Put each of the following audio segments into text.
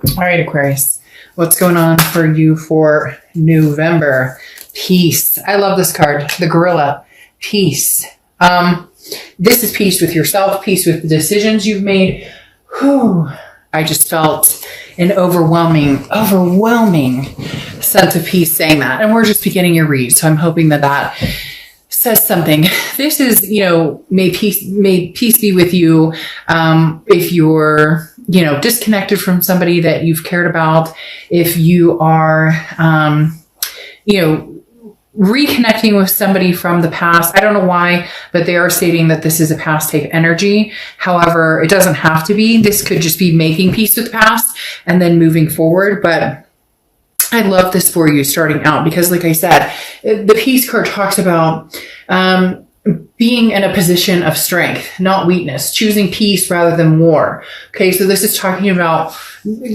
All right, Aquarius, what's going on for you for November? Peace. I love this card, the gorilla. Peace. This is peace with yourself, peace with the decisions you've made. Whew. I just felt an overwhelming sense of peace saying that. And we're just beginning your read, so I'm hoping that says something. This is, may peace be with you. If you're, disconnected from somebody that you've cared about, if you are, reconnecting with somebody from the past. I don't know why, but they are stating that this is a past type energy. However, it doesn't have to be. This could just be making peace with the past and then moving forward. But I love this for you starting out because, like I said, the peace card talks about being in a position of strength, not weakness, choosing peace rather than war. Okay, so this is talking about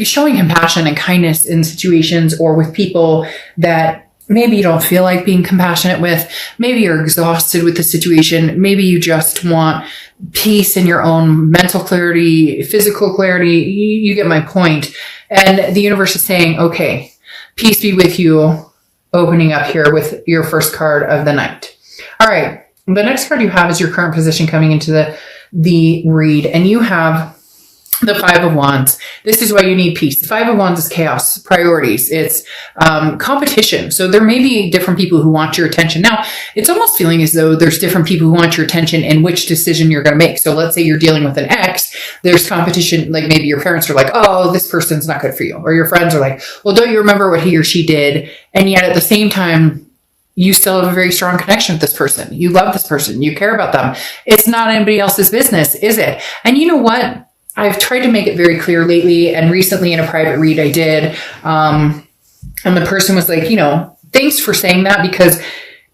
showing compassion and kindness in situations or with people that maybe you don't feel like being compassionate with. Maybe you're exhausted with the situation. Maybe you just want peace in your own mental clarity, physical clarity. You get my point. And the universe is saying, okay, peace be with you, opening up here with your first card of the night. All right. The next card you have is your current position coming into the read, and you have the Five of Wands. This is why you need peace. The Five of Wands is chaos, priorities. It's competition. So there may be different people who want your attention. Now, it's almost feeling as though there's different people who want your attention in which decision you're going to make. So let's say you're dealing with an ex, there's competition. Like maybe your parents are like, oh, this person's not good for you. Or your friends are like, well, don't you remember what he or she did? And yet at the same time, you still have a very strong connection with this person. You love this person. You care about them. It's not anybody else's business, is it? And you know what? I've tried to make it very clear lately, and recently in a private read I did, and the person was like, thanks for saying that, because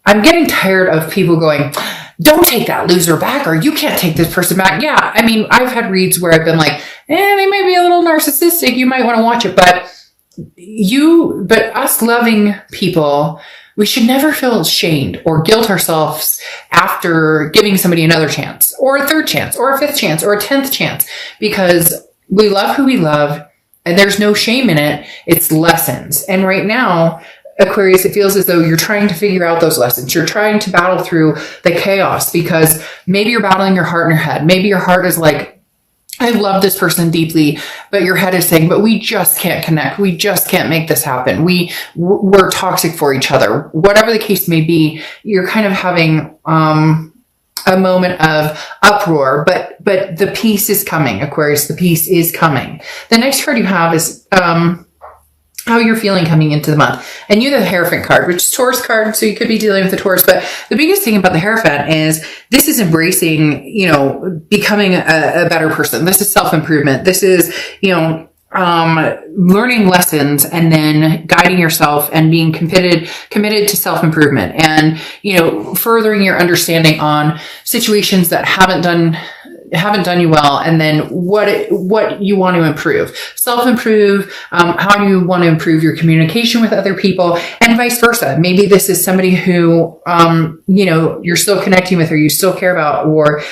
I'm getting tired of people going, don't take that loser back, or you can't take this person back. Yeah, I mean, I've had reads where I've been like, they may be a little narcissistic. You might want to watch it, but us loving people, we should never feel ashamed or guilt ourselves after giving somebody another chance or a third chance or a fifth chance or a 10th chance, because we love who we love and there's no shame in it. It's lessons. And right now, Aquarius, it feels as though you're trying to figure out those lessons. You're trying to battle through the chaos because maybe you're battling your heart and your head. Maybe your heart is like, I love this person deeply, but your head is saying, but we just can't connect. We just can't make this happen. We're toxic for each other. Whatever the case may be, you're kind of having a moment of uproar, but the peace is coming, Aquarius. The peace is coming. The next card you have is how you're feeling coming into the month. And you have the Hierophant card, which is Taurus card. So you could be dealing with the Taurus, but the biggest thing about the Hierophant is this is embracing, becoming a better person. This is self-improvement. This is, learning lessons and then guiding yourself and being committed to self-improvement and, furthering your understanding on situations that haven't done you well, and then what you want to improve, self-improve, how you want to improve your communication with other people, and vice versa. Maybe this is somebody who, you're still connecting with or you still care about, or,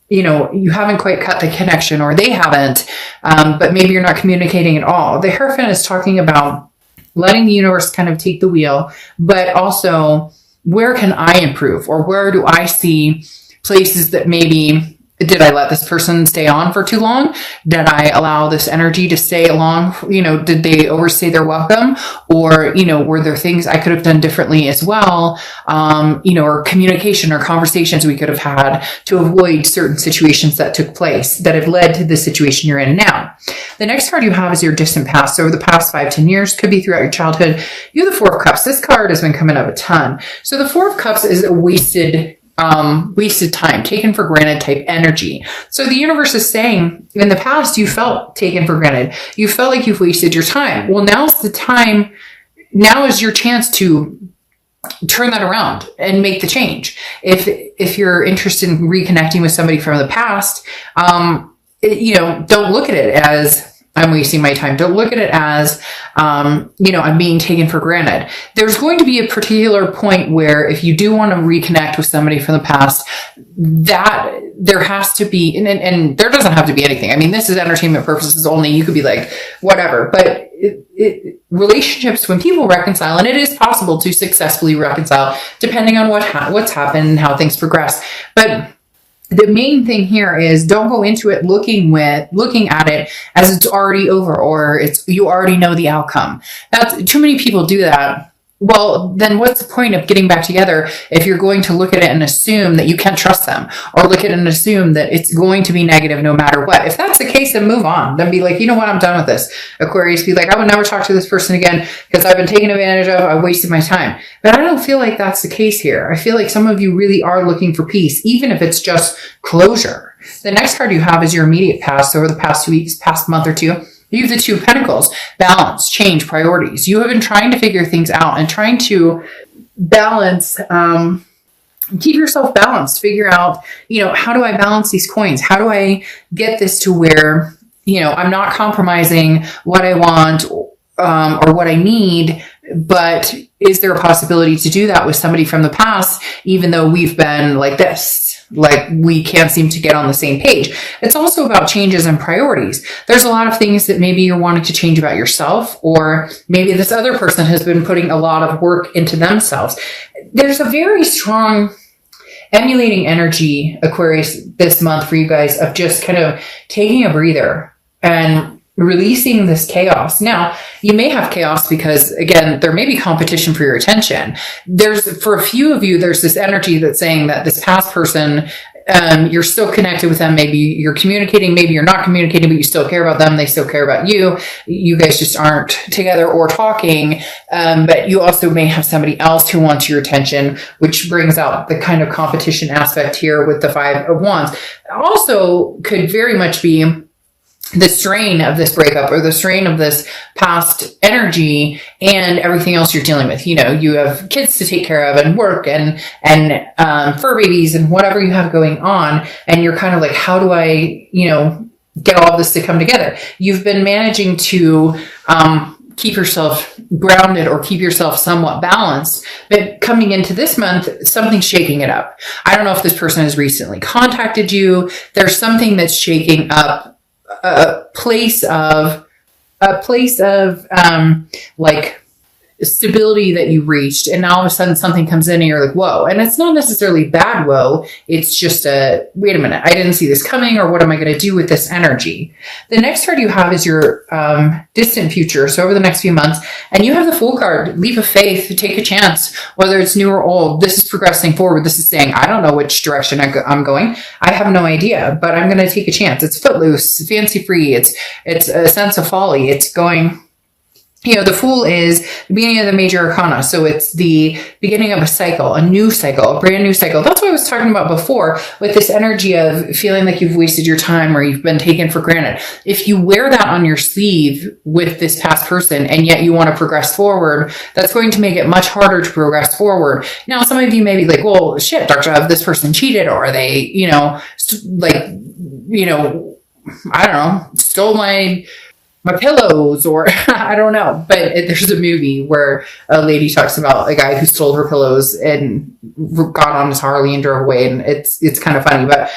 you haven't quite cut the connection or they haven't, but maybe you're not communicating at all. The Hierophant is talking about letting the universe kind of take the wheel, but also where can I improve, or where do I see places that maybe, did I let this person stay on for too long? Did I allow this energy to stay along? Did they overstay their welcome? Or, were there things I could have done differently as well? Or communication or conversations we could have had to avoid certain situations that took place that have led to the situation you're in now. The next card you have is your distant past. So over the past 5-10 years, could be throughout your childhood. You have the Four of Cups. This card has been coming up a ton. So the Four of Cups is a wasted time, taken for granted type energy. So the universe is saying, in the past, you felt taken for granted. You felt like you've wasted your time. Well, now's the time. Now is your chance to turn that around and make the change. If you're interested in reconnecting with somebody from the past, don't look at it as I'm wasting my time. Don't look at it as, I'm being taken for granted. There's going to be a particular point where if you do want to reconnect with somebody from the past, that there has to be, and there doesn't have to be anything. I mean, this is entertainment purposes only. You could be like, whatever, but relationships, when people reconcile, and it is possible to successfully reconcile depending on what's happened and how things progress. But the main thing here is don't go into it looking at it as it's already over, or you already know the outcome. That's too many people do that. Well, then what's the point of getting back together if you're going to look at it and assume that you can't trust them, or look at it and assume that it's going to be negative no matter what? If that's the case, then move on. Then be like, you know what? I'm done with this. Aquarius, be like, I would never talk to this person again because I've been taken advantage of. I wasted my time. But I don't feel like that's the case here. I feel like some of you really are looking for peace, even if it's just closure. The next card you have is your immediate past. Over the past 2 weeks, past month or two, you have the Two of Pentacles, balance, change, priorities. You have been trying to figure things out and trying to balance, keep yourself balanced, figure out, how do I balance these coins? How do I get this to where, I'm not compromising what I want or what I need, but is there a possibility to do that with somebody from the past, even though we've been like this? Like we can't seem to get on the same page. It's also about changes and priorities. There's a lot of things that maybe you're wanting to change about yourself, or maybe this other person has been putting a lot of work into themselves. There's a very strong emulating energy, Aquarius, this month for you guys of just kind of taking a breather and releasing this chaos. Now, you may have chaos because, again, there may be competition for your attention. For a few of you, there's this energy that's saying that this past person, you're still connected with them. Maybe you're communicating, maybe you're not communicating, but you still care about them. They still care about you. You guys just aren't together or talking. But you also may have somebody else who wants your attention, which brings out the kind of competition aspect here with the Five of Wands. Also could very much be the strain of this breakup, or the strain of this past energy and everything else you're dealing with. You have kids to take care of and work and fur babies and whatever you have going on. And you're kind of like, how do I, get all of this to come together? You've been managing to, keep yourself grounded or keep yourself somewhat balanced, but coming into this month, something's shaking it up. I don't know if this person has recently contacted you. There's something that's shaking up a place of like stability that you reached, and now all of a sudden something comes in and you're like, whoa. And it's not necessarily bad whoa, it's just wait a minute, I didn't see this coming, or what am I going to do with this energy? The next card you have is your distant future, so over the next few months, and you have the Fool card, leap of faith, take a chance, whether it's new or old. This is progressing forward. This is saying, I don't know which direction I'm going. I have no idea, but I'm going to take a chance. It's footloose, fancy free. It's a sense of folly. It's going, the Fool is the beginning of the major arcana. So it's the beginning of a cycle, a new cycle, a brand new cycle. That's what I was talking about before with this energy of feeling like you've wasted your time or you've been taken for granted. If you wear that on your sleeve with this past person and yet you want to progress forward, that's going to make it much harder to progress forward. Now, some of you may be like, well, shit, Dr. Ev, this person cheated, or they, I don't know, stole my pillows, or I don't know. But there's a movie where a lady talks about a guy who stole her pillows and got on his Harley and drove away. And it's kind of funny. But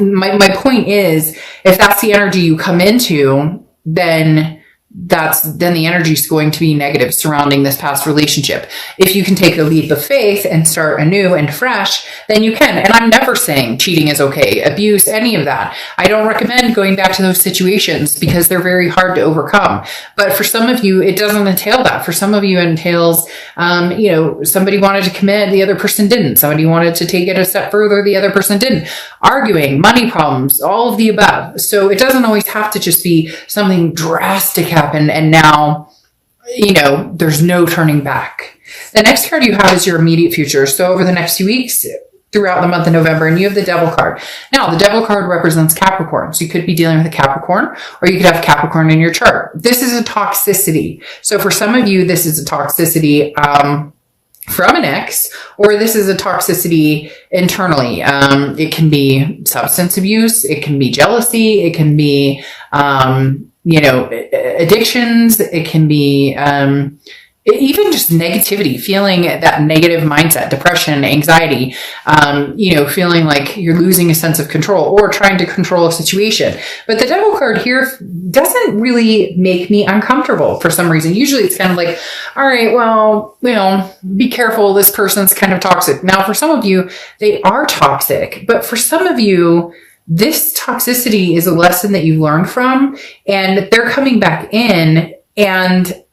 my point is, if that's the energy you come into, then the energy is going to be negative surrounding this past relationship. If you can take a leap of faith and start anew and fresh, then you can. And I'm never saying cheating is okay, abuse, any of that. I don't recommend going back to those situations because they're very hard to overcome. But for some of you, it doesn't entail that. For some of you, it entails, somebody wanted to commit, the other person didn't. Somebody wanted to take it a step further, the other person didn't. Arguing, money problems, all of the above. So it doesn't always have to just be something drastic happen and now, there's no turning back. The next card you have is your immediate future. So over the next few weeks, throughout the month of November, and you have the Devil card. Now, the Devil card represents Capricorn. So you could be dealing with a Capricorn, or you could have Capricorn in your chart. This is a toxicity. So for some of you, this is a toxicity, from an ex, or this is a toxicity internally. It can be substance abuse. It can be jealousy. It can be, addictions. It can be, even just negativity, feeling that negative mindset, depression, anxiety, feeling like you're losing a sense of control or trying to control a situation. But the devil card here doesn't really make me uncomfortable for some reason. Usually it's kind of like, all right, well, be careful. This person's kind of toxic. Now, for some of you, they are toxic, but for some of you, this toxicity is a lesson that you learned from, and they're coming back in, and,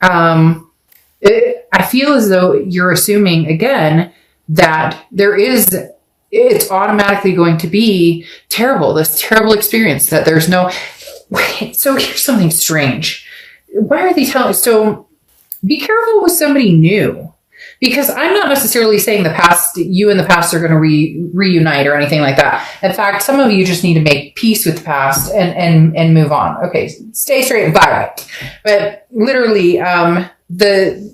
I feel as though you're assuming again that it's automatically going to be terrible, this terrible experience, that there's no, wait, so here's something strange. Why are they telling, so be careful with somebody new, because I'm not necessarily saying you and the past are going to reunite or anything like that. In fact, some of you just need to make peace with the past and move on. Okay. Stay straight and flat. But literally,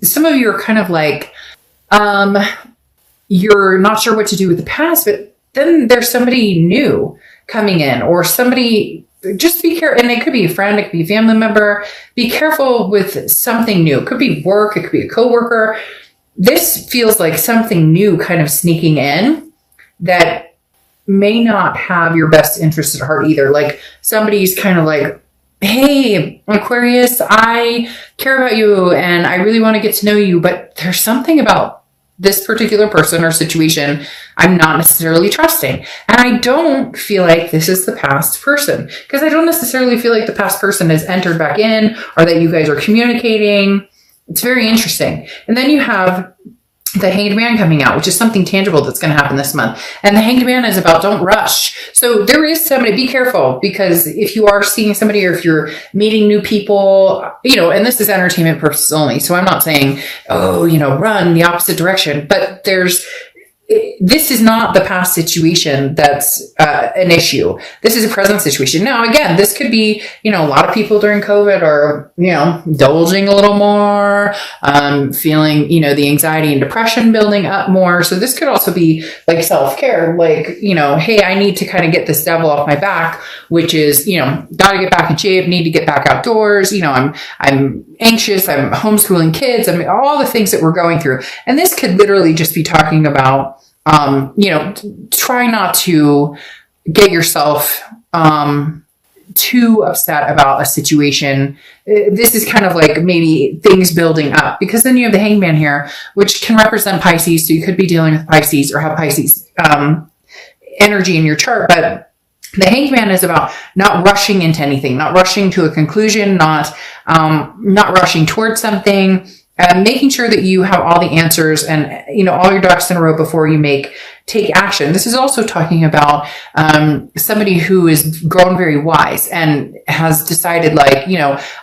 some of you are kind of like, you're not sure what to do with the past, but then there's somebody new coming in, or somebody, just be careful. And it could be a friend, it could be a family member. Be careful with something new. It could be work. It could be a coworker. This feels like something new kind of sneaking in that may not have your best interest at heart either. Like somebody's kind of like, hey, Aquarius, I care about you and I really want to get to know you, but there's something about this particular person or situation I'm not necessarily trusting. And I don't feel like this is the past person, because I don't necessarily feel like the past person has entered back in, or that you guys are communicating. It's very interesting. And then you have the Hanged Man coming out, which is something tangible that's going to happen this month. And the Hanged Man is about don't rush. So there is somebody, be careful, because if you are seeing somebody, or if you're meeting new people, and this is entertainment purposes only. So I'm not saying, run the opposite direction, but this is not the past situation that's an issue. This is a present situation. Now, again, this could be, a lot of people during COVID are, indulging a little more, feeling, the anxiety and depression building up more. So this could also be like self-care, like, hey, I need to kind of get this devil off my back, which is, got to get back in shape, need to get back outdoors. I'm anxious. I'm homeschooling kids. I mean, all the things that we're going through. And this could literally just be talking about, try not to get yourself too upset about a situation. This is kind of like maybe things building up, because then you have the Hanged Man here, which can represent Pisces. So you could be dealing with Pisces or have Pisces energy in your chart. But the Hanged Man is about not rushing into anything, not rushing to a conclusion, not rushing towards something. Making sure that you have all the answers and, all your ducks in a row before you take action. This is also talking about somebody who is grown very wise and has decided, like,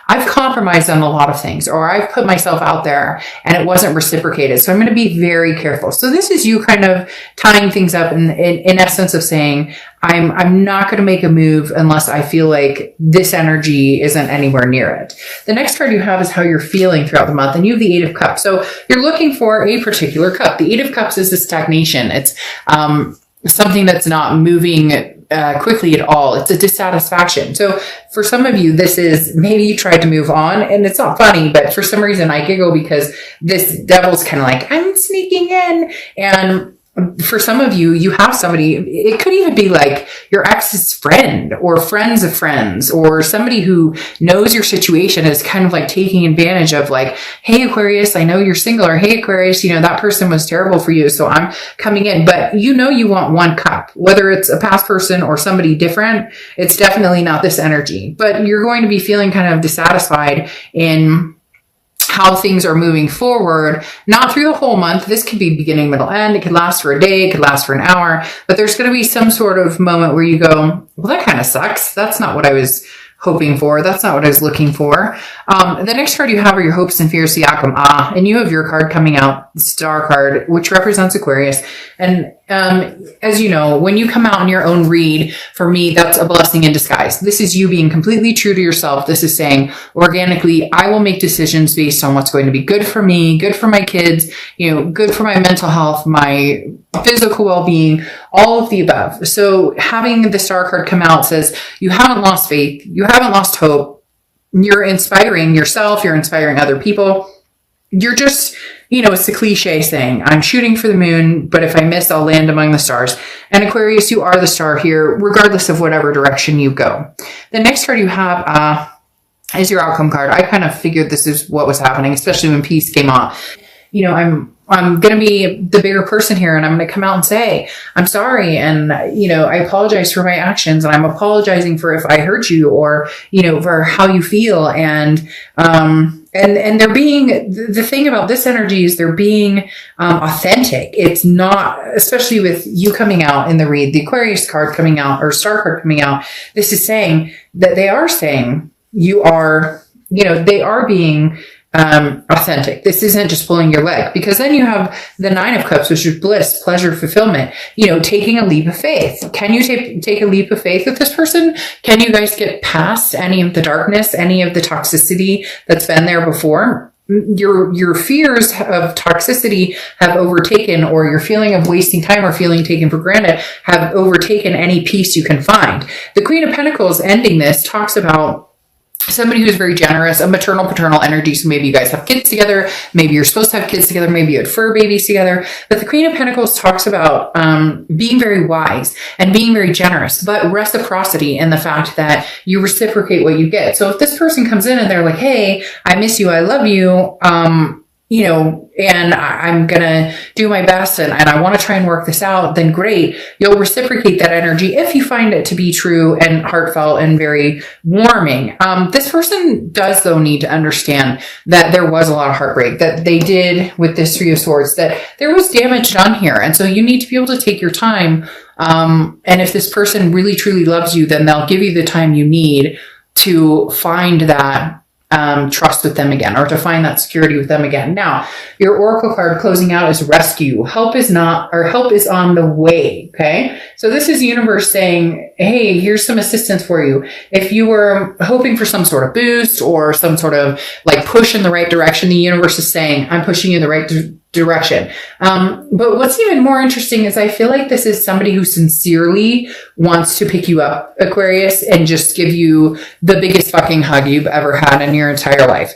I've compromised on a lot of things, or I've put myself out there and it wasn't reciprocated. So I'm going to be very careful. So this is you kind of tying things up in essence of saying, I'm not going to make a move unless I feel like this energy isn't anywhere near it. The next card you have is how you're feeling throughout the month, and you have the Eight of Cups. So you're looking for a particular cup. The Eight of Cups is a stagnation. It's something that's not moving quickly at all. It's a dissatisfaction. So for some of you, this is maybe you tried to move on, and it's not funny, but for some reason I giggle because this devil's kind of like, I'm sneaking in. And for some of you, you have somebody, it could even be like your ex's friend or friends of friends, or somebody who knows your situation is kind of like taking advantage of, like, hey, Aquarius, I know you're single, or hey, Aquarius, that person was terrible for you, so I'm coming in. But you want one cup, whether it's a past person or somebody different. It's definitely not this energy, but you're going to be feeling kind of dissatisfied in how things are moving forward, not through the whole month. This could be beginning, middle, end. It could last for a day. It could last for an hour, but there's going to be some sort of moment where you go, well, that kind of sucks. That's not what I was hoping for. That's not what I was looking for. The next card you have are your hopes and fears, the outcome. And you have your card coming out, the Star card, which represents Aquarius. And as you know, when you come out in your own read, for me, that's a blessing in disguise. This is you being completely true to yourself. This is saying organically, I will make decisions based on what's going to be good for me, good for my kids, good for my mental health, my physical well-being, all of the above. So having the Star card come out says you haven't lost faith. You haven't lost hope. You're inspiring yourself. You're inspiring other people. You're just, it's the cliche saying, I'm shooting for the moon, but if I miss, I'll land among the stars. And Aquarius, you are the star here, regardless of whatever direction you go. The next card you have is your outcome card. I kind of figured this is what was happening, especially when peace came on. I'm going to be the bigger person here, and I'm going to come out and say, I'm sorry. And, I apologize for my actions, and I'm apologizing for if I hurt you or, for how you feel. And they're being, the thing about this energy is they're being authentic. It's not, especially with you coming out in the read, the Aquarius card coming out or Star card coming out. This is saying that they are saying you are, they are being authentic. This isn't just pulling your leg, because then you have the 9 of Cups, which is bliss, pleasure, fulfillment, taking a leap of faith. Can you take a leap of faith with this person? Can you guys get past any of the darkness, any of the toxicity that's been there before? Your fears of toxicity have overtaken, or your feeling of wasting time or feeling taken for granted have overtaken any peace you can find. The Queen of Pentacles ending this talks about somebody who's very generous, a maternal paternal energy. So maybe you guys have kids together. Maybe you're supposed to have kids together. Maybe you had fur babies together. But the Queen of Pentacles talks about being very wise and being very generous, but reciprocity in the fact that you reciprocate what you get. So if this person comes in and they're like, hey, I miss you, I love you, and I'm going to do my best and I want to try and work this out, then great. You'll reciprocate that energy if you find it to be true and heartfelt and very warming. This person does, though, need to understand that there was a lot of heartbreak that they did with this 3 of Swords, that there was damage done here. And so you need to be able to take your time. And if this person really, truly loves you, then they'll give you the time you need to find that trust with them again, or to find that security with them again. Now, your Oracle card closing out is rescue. Help is on the way. Okay. So this is universe saying, hey, here's some assistance for you. If you were hoping for some sort of boost or some sort of like push in the right direction, the universe is saying, I'm pushing you in the right direction. But what's even more interesting is I feel like this is somebody who sincerely wants to pick you up, Aquarius, and just give you the biggest fucking hug you've ever had in your entire life.